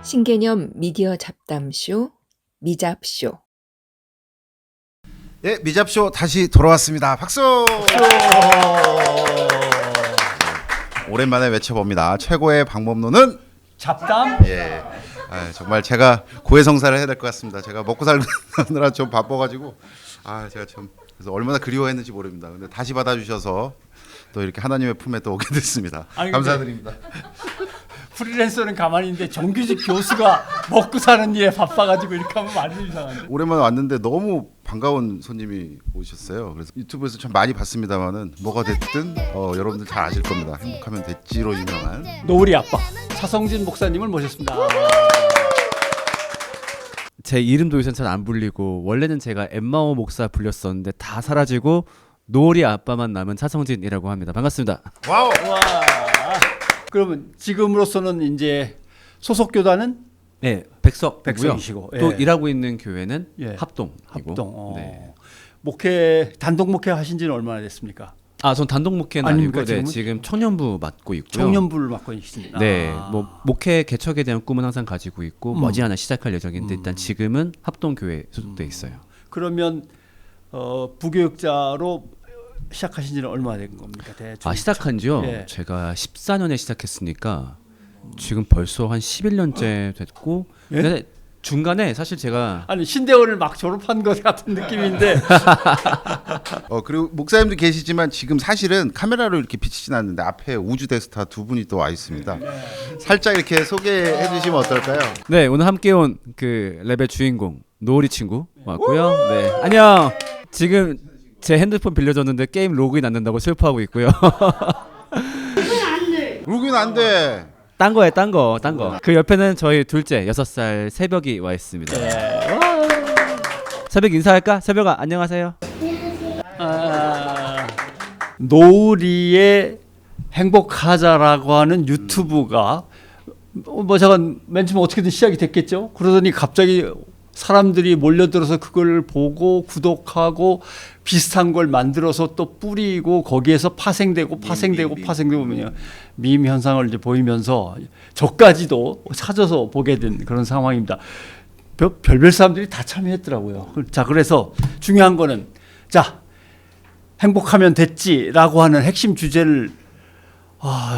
신개념 미디어 잡담쇼 미잡쇼. 예, 미잡쇼 다시 돌아왔습니다. 박수! 오랜만에 외쳐봅니다. 최고의 방법론은 잡담? 예, 정말 제가 고해성사를 해야 될 것 같습니다. 제가 먹고 살느라 좀 바빠가지고 제가 참 그래서 얼마나 그리워했는지 모릅니다. 근데 다시 받아주셔서 또 이렇게 하나님의 품에 또 오게 됐습니다. 아니, 감사드립니다. 프리랜서는 가만히 있는데 정규직 교수가 먹고 사는 일에 바빠가지고 이렇게 하면 많이 이상한데. 오랜만에 왔는데 너무 반가운 손님이 오셨어요. 그래서 유튜브에서 참 많이 봤습니다만은 뭐가 됐든 여러분들 잘 아실 겁니다. 행복하면 됐지로 유명한 노을이 아빠 차성진 목사님을 모셨습니다. 제 이름도 요새 잘 안 불리고 원래는 제가 엠마오 목사 불렸었는데 다 사라지고 노을이 아빠만 남은 차성진이라고 합니다. 반갑습니다. 와우. 와. 그러면 지금으로서는 이제 소속 교단은 네, 백석이고요. 백석이시고, 또 예. 일하고 있는 교회는 예. 합동이고. 합동. 네. 목회 단독 목회 하신지는 얼마나 됐습니까? 전 단독 목회는 아닙니까, 아니고 지금은? 지금 청년부 맡고 있고요. 청년부를 맡고 계십니다. 네, 뭐 목회 개척에 대한 꿈은 항상 가지고 있고 머지않아 시작할 예정인데 일단 지금은 합동교회 소속돼 있어요. 그러면 부교육자로 시작하신 지는 얼마나 된 겁니까? 대충. 시작한지요? 예. 제가 14년에 시작했으니까 지금 벌써 한 11년째 됐고 예? 근데 중간에 사실 제가 아니 신대원을 막 졸업한 것 같은 느낌인데 그리고 목사님도 계시지만 지금 사실은 카메라로 이렇게 비치진 않는데 앞에 우주 대스타 두 분이 또 와 있습니다. 살짝 이렇게 소개해 주시면 어떨까요? 네, 오늘 함께 온 그 랩의 주인공 노을이 친구 왔고요. 네, 안녕. 지금 제 핸드폰 빌려줬는데 게임 로그인 안 된다고 슬퍼하고 있고요. 로그인 안 돼. 딴 거에 딴 거. 그 옆에는 저희 둘째 6살 새벽이 와 있습니다. 새벽 인사할까? 새벽아 안녕하세요. 노을이의 행복하자라고 하는 유튜브가 뭐 잠깐 맨 처음 어떻게든 시작이 됐겠죠. 그러더니 갑자기 사람들이 몰려들어서 그걸 보고 구독하고 비슷한 걸 만들어서 또 뿌리고 거기에서 파생되고 보면 밈 현상을 이제 보이면서 저까지도 찾아서 보게 된 그런 상황입니다. 별별 사람들이 다 참여했더라고요. 자, 그래서 중요한 거는 자, 행복하면 됐지라고 하는 핵심 주제를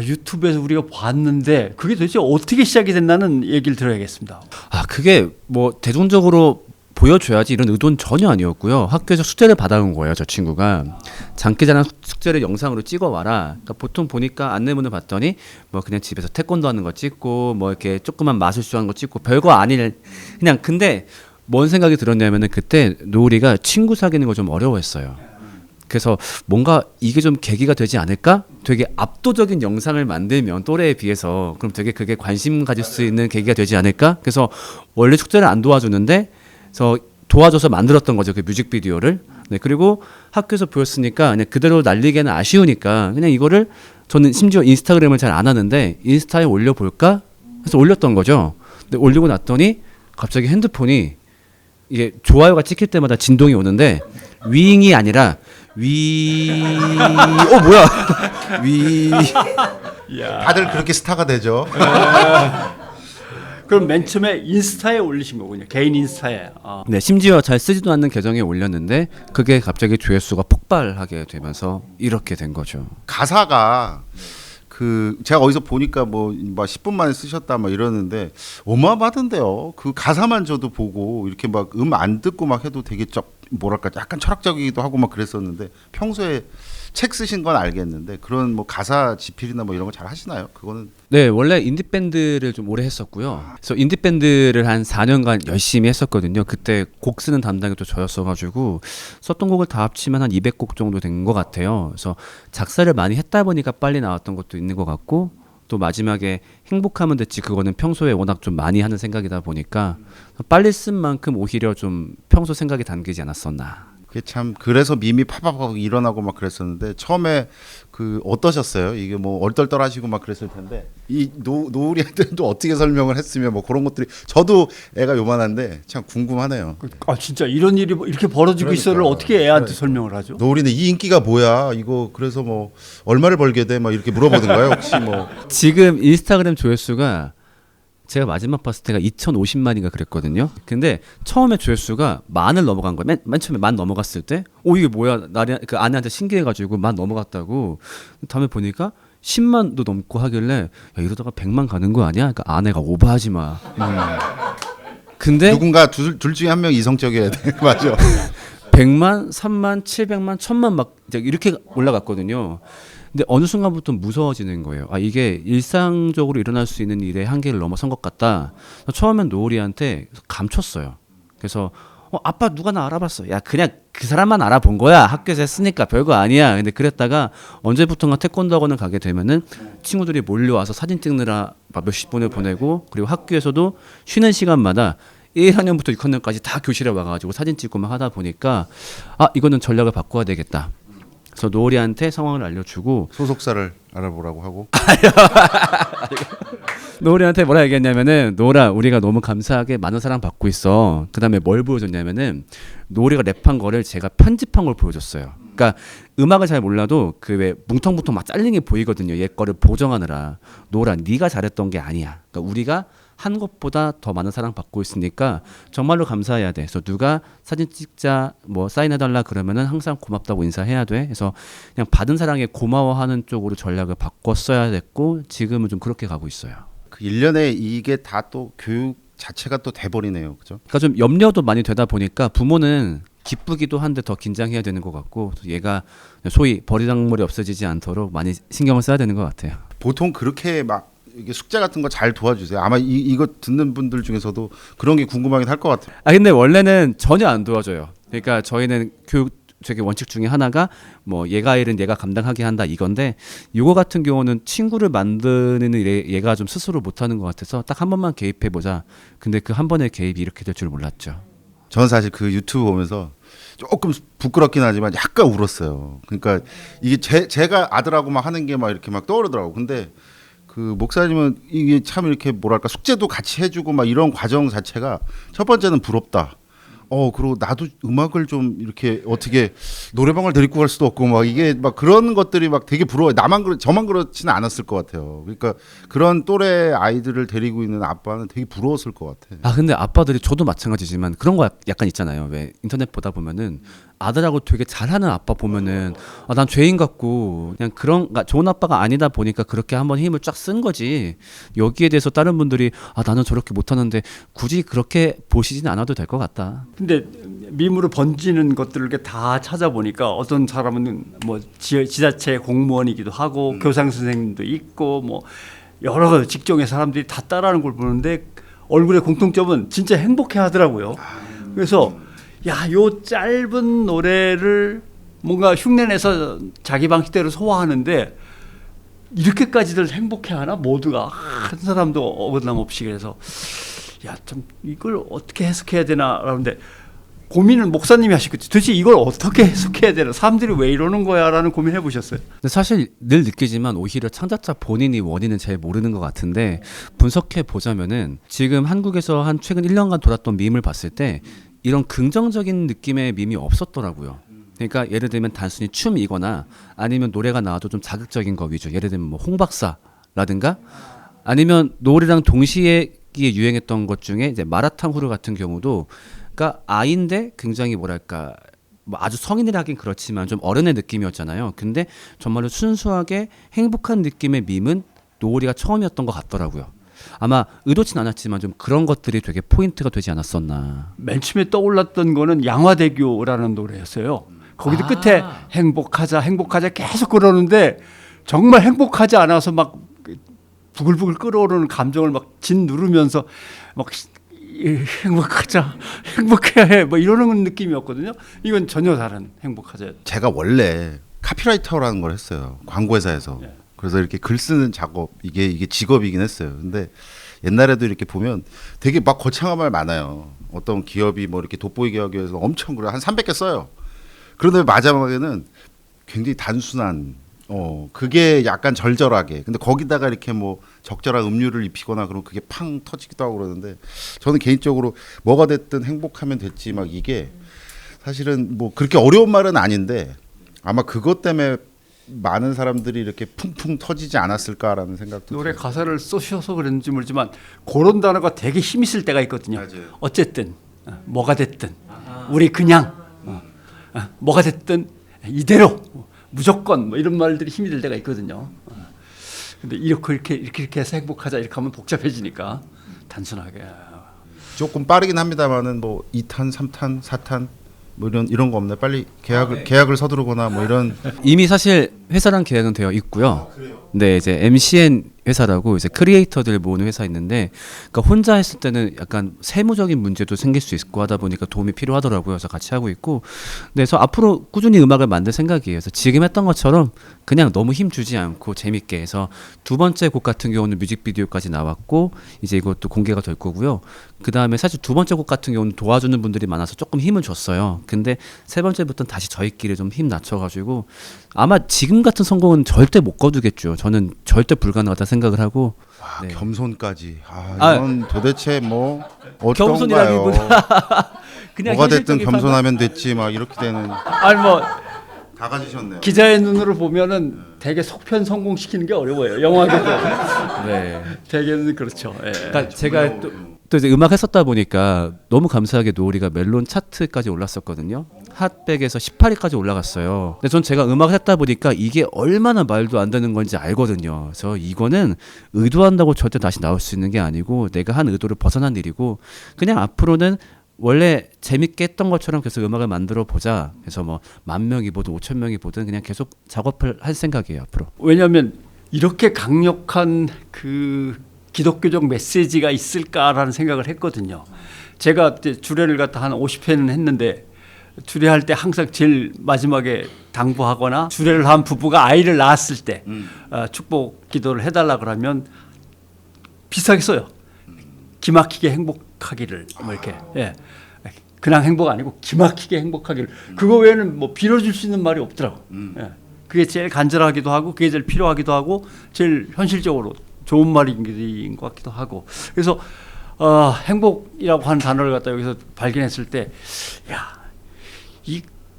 유튜브에서 우리가 봤는데 그게 도대체 어떻게 시작이 됐나는 얘기를 들어야겠습니다. 그게 뭐 대중적으로 보여줘야지 이런 의도는 전혀 아니었고요. 학교에서 숙제를 받아온 거예요. 저 친구가 장기자랑 숙제를 영상으로 찍어와라. 그러니까 보통 보니까 안내문을 봤더니 뭐 그냥 집에서 태권도 하는 거 찍고 뭐 이렇게 조그만 마술쇼 하는 거 찍고 별거 아닐 그냥. 근데 뭔 생각이 들었냐면은 그때 노을이가 친구 사귀는 거 좀 어려워했어요. 그래서 뭔가 이게 좀 계기가 되지 않을까? 되게 압도적인 영상을 만들면 또래에 비해서 그럼 되게 그게 관심 가질 수 있는 계기가 되지 않을까? 그래서 원래 숙제를 안 도와주는데 그래서 도와줘서 만들었던 거죠, 그 뮤직비디오를. 네, 그리고 학교에서 보였으니까 그냥 그대로 날리기에는 아쉬우니까 그냥 이거를 저는 심지어 인스타그램을 잘 안 하는데 인스타에 올려볼까? 해서 올렸던 거죠. 근데 올리고 났더니 갑자기 핸드폰이 이게 좋아요가 찍힐 때마다 진동이 오는데 윙이 아니라 뭐야? 다들 그렇게 스타가 되죠. 그럼 맨 처음에 인스타에 올리신 거군요. 개인 인스타에. 네, 심지어 잘 쓰지도 않는 계정에 올렸는데 그게 갑자기 조회수가 폭발하게 되면서 이렇게 된 거죠. 가사가 제가 어디서 보니까 뭐 10분 만에 쓰셨다 막 이러는데 어마어마하던데요. 그 가사만 저도 보고 이렇게 막 안 듣고 막 해도 되게 뭐랄까 약간 철학적이기도 하고 막 그랬었는데 평소에 책 쓰신 건 알겠는데 그런 뭐 가사 지필이나 뭐 이런 거 잘 하시나요? 그거는 네, 원래 인디 밴드를 좀 오래 했었고요. 그래서 인디 밴드를 한 4년간 열심히 했었거든요. 그때 곡 쓰는 담당이 또 저였어가지고 썼던 곡을 다 합치면 한 200곡 정도 된 것 같아요. 그래서 작사를 많이 했다 보니까 빨리 나왔던 것도 있는 것 같고 또 마지막에 행복하면 됐지 그거는 평소에 워낙 좀 많이 하는 생각이다 보니까 빨리 쓴 만큼 오히려 좀 평소 생각이 담기지 않았었나. 그게 참 그래서 밈이 파파파 일어나고 막 그랬었는데 처음에 어떠셨어요? 이게 뭐 얼떨떨하시고 막 그랬을 텐데 이 노을이한테는 또 어떻게 설명을 했으면 뭐 그런 것들이 저도 애가 요만한데 참 궁금하네요. 진짜 이런 일이 이렇게 벌어지고 있어를 어떻게 애한테 설명을 하죠? 노을이는 이 인기가 뭐야? 이거 그래서 뭐 얼마를 벌게 돼? 막 이렇게 물어보던가요? 혹시 뭐 지금 인스타그램 조회수가 제가 마지막 봤을 때가 2,050만인가 그랬거든요. 근데 처음에 조회수가 만을 넘어간 거예요. 맨 처음에 만 넘어갔을 때, 이게 뭐야? 나리 그 아내한테 신기해가지고 만 넘어갔다고. 다음에 보니까 10만도 넘고 하길래 야, 이러다가 100만 가는 거 아니야? 그러니까 아내가 오버하지 마. 근데 누군가 둘 중에 한 명 이성적이어야 돼. 맞아. 100만, 3만, 700만, 1000만 막 이렇게 올라갔거든요. 근데 어느 순간부터 무서워지는 거예요. 아, 이게 일상적으로 일어날 수 있는 일의 한계를 넘어선 것 같다. 처음엔 노을이한테 감췄어요. 그래서 아빠 누가 나 알아봤어. 야, 그냥 그 사람만 알아본 거야. 학교에서 했으니까 별거 아니야. 근데 그랬다가 언제부턴가 태권도 학원을 가게 되면은 친구들이 몰려와서 사진 찍느라 막 몇십 분을 보내고, 그리고 학교에서도 쉬는 시간마다 1학년부터 6학년까지 다 교실에 와가지고 사진 찍고 막 하다 보니까 이거는 전략을 바꿔야 되겠다. 그래서 노을이한테 상황을 알려주고 소속사를 알아보라고 하고. 노을이한테 뭐라 얘기했냐면은, 노을아, 우리가 너무 감사하게 많은 사랑 받고 있어. 그 다음에 뭘 보여줬냐면은, 노을이가 랩한 거를 제가 편집한 걸 보여줬어요. 그러니까 음악을 잘 몰라도 그 왜 뭉텅뭉텅 막 잘린 게 보이거든요. 얘 거를 보정하느라. 노을아, 네가 잘했던 게 아니야. 그러니까 우리가 한 것보다 더 많은 사랑 받고 있으니까 정말로 감사해야 돼. 그래서 누가 사진 찍자, 뭐 사인해달라 그러면은 항상 고맙다고 인사해야 돼. 그래서 그냥 받은 사랑에 고마워하는 쪽으로 전략을 바꿨어야 됐고, 지금은 좀 그렇게 가고 있어요. 그 일련의 이게 다 또 교육 자체가 또 돼버리네요. 그죠? 그러니까 좀 염려도 많이 되다 보니까 부모는 기쁘기도 한데 더 긴장해야 되는 것 같고, 얘가 소위 버리장머리 없어지지 않도록 많이 신경을 써야 되는 것 같아요. 보통 그렇게 막 이게 숙제 같은 거 잘 도와주세요. 아마 이거 듣는 분들 중에서도 그런 게 궁금하긴 할 것 같아요. 근데 원래는 전혀 안 도와줘요. 그러니까 저희는 교육 저기 원칙 중에 하나가 뭐 얘가 일은 얘가 감당하게 한다 이건데, 요거 같은 경우는 친구를 만드는 일에 얘가 좀 스스로 못하는 것 같아서 딱 한 번만 개입해 보자. 근데 그 한 번의 개입이 이렇게 될 줄 몰랐죠. 저는 사실 그 유튜브 보면서 조금 부끄럽긴 하지만 약간 울었어요. 그러니까 이게 제가 아들하고 막 하는 게 막 이렇게 막 떠오르더라고. 근데 그 목사님은 이게 참 이렇게 뭐랄까 숙제도 같이 해주고 막 이런 과정 자체가 첫 번째는 부럽다. 그리고 나도 음악을 좀 이렇게 어떻게 노래방을 데리고 갈 수도 없고 막 이게 막 그런 것들이 막 되게 부러워요. 저만 그렇지는 않았을 것 같아요. 그러니까 그런 또래 아이들을 데리고 있는 아빠는 되게 부러웠을 것 같아. 근데 아빠들이, 저도 마찬가지지만 그런 거 약간 있잖아요. 왜 인터넷 보다 보면은 아들하고 되게 잘하는 아빠 보면은 난 죄인 같고, 그냥 그러니까 좋은 아빠가 아니다 보니까 그렇게 한번 힘을 쫙 쓴 거지. 여기에 대해서 다른 분들이 나는 저렇게 못하는데 굳이 그렇게 보시지는 않아도 될 것 같다. 근데 밈으로 번지는 것들을 이렇게 다 찾아보니까 어떤 사람은 뭐 지자체 공무원이기도 하고 교장 선생님도 있고 뭐 여러 직종의 사람들이 다 따라하는 걸 보는데 얼굴의 공통점은 진짜 행복해 하더라고요. 그래서 요 짧은 노래를 뭔가 흉내내서 자기 방식대로 소화하는데 이렇게까지들 행복해 하나? 모두가 한 사람도 어긋남없이. 그래서 참 이걸 어떻게 해석해야 되나 라는데 고민을 목사님이 하시겠지. 도대체 이걸 어떻게 해석해야 되나? 사람들이 왜 이러는 거야라는 고민해 보셨어요? 근데 사실 늘 느끼지만 오히려 창작자 본인이 원인은 잘 모르는 것 같은데, 분석해 보자면은 지금 한국에서 한 최근 1년간 돌았던 밈을 봤을 때 이런 긍정적인 느낌의 밈이 없었더라고요. 그러니까 예를 들면 단순히 춤이거나 아니면 노래가 나와도 좀 자극적인 거 위주. 예를 들면 뭐 홍박사라든가, 아니면 노래랑 동시에 유행했던 것 중에 이제 마라탕 후루 같은 경우도, 그러니까 아이인데 굉장히 뭐랄까 뭐 아주 성인이라 하긴 그렇지만 좀 어른의 느낌이었잖아요. 근데 정말로 순수하게 행복한 느낌의 밈은 노을이가 처음이었던 것 같더라고요. 아마 의도치 않았지만 좀 그런 것들이 되게 포인트가 되지 않았었나. 맨 처음에 떠올랐던 거는 양화대교라는 노래였어요. 거기도 끝에 행복하자 계속 그러는데 정말 행복하지 않아서 막 부글부글 끓어오르는 감정을 막 짓누르면서 막 행복하자, 행복해야 해, 뭐 이러는 느낌이었거든요. 이건 전혀 다른 행복하자. 제가 원래 카피라이터라는 걸 했어요. 광고회사에서. 그래서 이렇게 글 쓰는 작업, 이게 직업이긴 했어요. 근데 옛날에도 이렇게 보면 되게 막 거창한 말 많아요. 어떤 기업이 뭐 이렇게 돋보이게 하기 위해서 엄청 그래 한 300개 써요. 그런데 마지막에는 굉장히 단순한 그게 약간 절절하게. 근데 거기다가 이렇게 뭐 적절한 음료를 입히거나 그러면 그게 팡 터지기도 하고 그러는데, 저는 개인적으로 뭐가 됐든 행복하면 됐지 막 이게 사실은 뭐 그렇게 어려운 말은 아닌데, 아마 그것 때문에 많은 사람들이 이렇게 풍풍 터지지 않았을까라는 생각도 노래 들어요. 가사를 쓰셔서 그랬는지 모르지만 그런 단어가 되게 힘 있을 때가 있거든요. 맞아요. 어쨌든 뭐가 됐든 우리 그냥 뭐가 됐든 이대로 무조건 뭐 이런 말들이 힘이 될 때가 있거든요. 근데 이렇게 해서 행복하자 이렇게 하면 복잡해지니까 단순하게 조금 빠르긴 합니다만은 뭐 2탄, 3탄, 4탄 뭐 이런 거 없나요? 빨리 계약을 서두르거나 뭐 이런. 이미 사실 회사랑 계약은 되어 있고요. 네, 이제 MCN 회사라고 이제 크리에이터들 모으는 회사 있는데, 그러니까 혼자 했을 때는 약간 세무적인 문제도 생길 수 있고 하다 보니까 도움이 필요하더라고요. 그래서 같이 하고 있고, 네, 그래서 앞으로 꾸준히 음악을 만들 생각이에요. 그래서 지금 했던 것처럼 그냥 너무 힘 주지 않고 재밌게 해서 두 번째 곡 같은 경우는 뮤직비디오까지 나왔고 이제 이것도 공개가 될 거고요. 그 다음에 사실 두 번째 곡 같은 경우는 도와주는 분들이 많아서 조금 힘을 줬어요. 근데 세 번째부터는 다시 저희끼리 좀 힘 낮춰가지고 아마 지금 같은 성공은 절대 못 거두겠죠. 저는 절대 불가능하다 생각을 하고. 와, 네. 겸손까지. 이건 도대체 뭐 어떤가요? 겸손이라기보다 그냥 뭐가 됐든 현실적인 겸손하면 됐지 막 이렇게 되는. 아니 뭐 다 가지셨네요. 기자의 눈으로 보면은 되게 속편 성공시키는 게 어려워요. 영화계에서 네. 대개는 그렇죠. 예. 그러니까 제가 또 이제 음악 했었다 보니까 너무 감사하게도 우리가 멜론 차트까지 올랐었거든요. 핫백에서 18위까지 올라갔어요. 근데 전 제가 음악을 했다 보니까 이게 얼마나 말도 안 되는 건지 알거든요. 그래서 이거는 의도한다고 절대 다시 나올 수 있는 게 아니고 내가 한 의도를 벗어난 일이고 그냥 앞으로는 원래 재밌게 했던 것처럼 계속 음악을 만들어 보자. 그래서 뭐 10,000명이 보든 5,000명이 보든 그냥 계속 작업을 할 생각이에요 앞으로. 왜냐하면 이렇게 강력한 그 기독교적 메시지가 있을까라는 생각을 했거든요. 제가 그때 주례를 갖다 한 50회는 했는데 주례할 때 항상 제일 마지막에 당부하거나 주례를 한 부부가 아이를 낳았을 때 축복 기도를 해달라 그러면 비슷하게 써요. 기막히게 행복하기를 뭐 이렇게 예. 그냥 행복 아니고 기막히게 행복하기를 그거 외에는 뭐 빌어줄 수 있는 말이 없더라고. 예. 그게 제일 간절하기도 하고 그게 제일 필요하기도 하고 제일 현실적으로 좋은 말인 것 같기도 하고 그래서 행복이라고 하는 단어를 갖다 여기서 발견했을 때 야,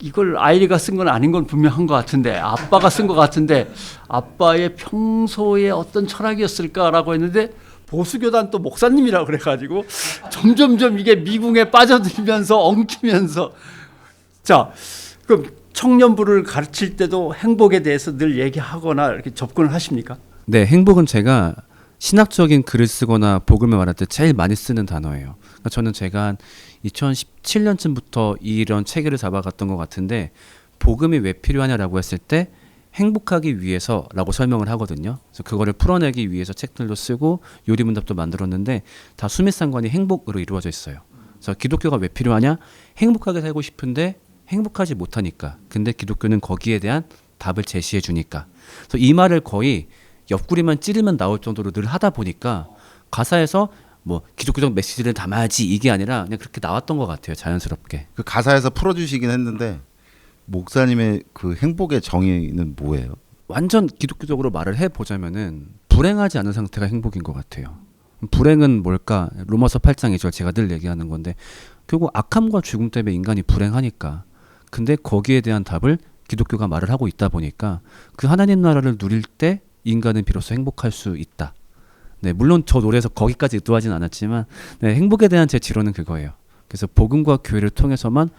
이걸 아이리가 쓴 건 아닌 건 분명한 것 같은데 아빠가 쓴 것 같은데 아빠의 평소의 어떤 철학이었을까라고 했는데 보수교단 또 목사님이라 그래가지고 점점점 이게 미궁에 빠져들면서 엉키면서 자 그럼 청년부를 가르칠 때도 행복에 대해서 늘 얘기하거나 이렇게 접근을 하십니까? 네, 행복은 제가 신학적인 글을 쓰거나 복음을 말할 때 제일 많이 쓰는 단어예요. 그러니까 저는 제가 한 2017년쯤부터 이런 체계를 잡아갔던 것 같은데 복음이 왜 필요하냐라고 했을 때 행복하기 위해서라고 설명을 하거든요. 그래서 그거를 풀어내기 위해서 책들도 쓰고 요리문답도 만들었는데 다 수미상관이 행복으로 이루어져 있어요. 그래서 기독교가 왜 필요하냐? 행복하게 살고 싶은데 행복하지 못하니까. 근데 기독교는 거기에 대한 답을 제시해 주니까. 그래서 이 말을 거의 옆구리만 찌르면 나올 정도로 늘 하다 보니까 가사에서 뭐 기독교적 메시지를 담아야지 이게 아니라 그냥 그렇게 나왔던 것 같아요. 자연스럽게. 그 가사에서 풀어주시긴 했는데 목사님의 그 행복의 정의는 뭐예요? 완전 기독교적으로 말을 해보자면은 불행하지 않은 상태가 행복인 것 같아요. 불행은 뭘까? 로마서 8장 2절 제가 늘 얘기하는 건데 결국 악함과 죽음 때문에 인간이 불행하니까 근데 거기에 대한 답을 기독교가 말을 하고 있다 보니까 그 하나님 나라를 누릴 때 인간은 비로소 행복할 수 있다. 네, 물론 저 노래에서 거기까지 의도하진 않았지만 네, 행복에 대한 제 지론은 그거예요. 그래서 복음과 교회를 통해서만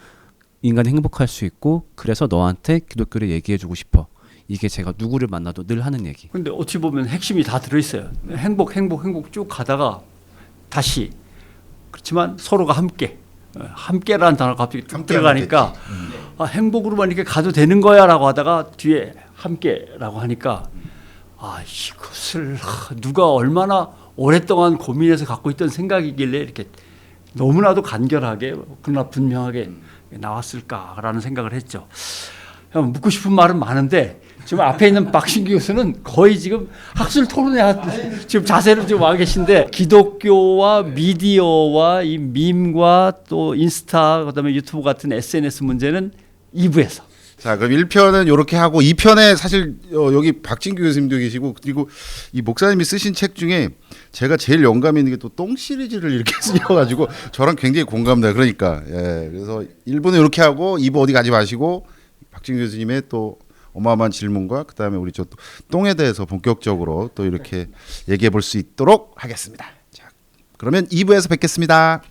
인간이 행복할 수 있고 그래서 너한테 기독교를 얘기해주고 싶어. 이게 제가 누구를 만나도 늘 하는 얘기. 근데 어찌 보면 핵심이 다 들어있어요. 행복 쭉 가다가 다시 그렇지만 서로가 함께라는 단어가 갑자기 툭 들어가니까 행복으로만 이렇게 가도 되는 거야라고 하다가 뒤에 함께라고 하니까 이것을 누가 얼마나 오랫동안 고민해서 갖고 있던 생각이길래 이렇게 너무나도 간결하게 그러나 분명하게 나왔을까라는 생각을 했죠. 묻고 싶은 말은 많은데 지금 앞에 있는 박신규 교수는 거의 지금 학술 토론회 지금 자세로 지금 와 계신데 기독교와 미디어와 이 밈과 또 인스타 그다음에 유튜브 같은 SNS 문제는 2부에서. 자, 그럼 1편은 이렇게 하고 2편에 사실 여기 박진규 교수님도 계시고 그리고 이 목사님이 쓰신 책 중에 제가 제일 영감 있는 게 또 똥 시리즈를 이렇게 쓰셔가지고 저랑 굉장히 공감돼요. 그러니까 그래서 1부는 이렇게 하고 2부 어디 가지 마시고 박진규 교수님의 또 어마어마한 질문과 그다음에 우리 저 똥에 대해서 본격적으로 또 이렇게 얘기해 볼 수 있도록 하겠습니다. 자, 그러면 2부에서 뵙겠습니다.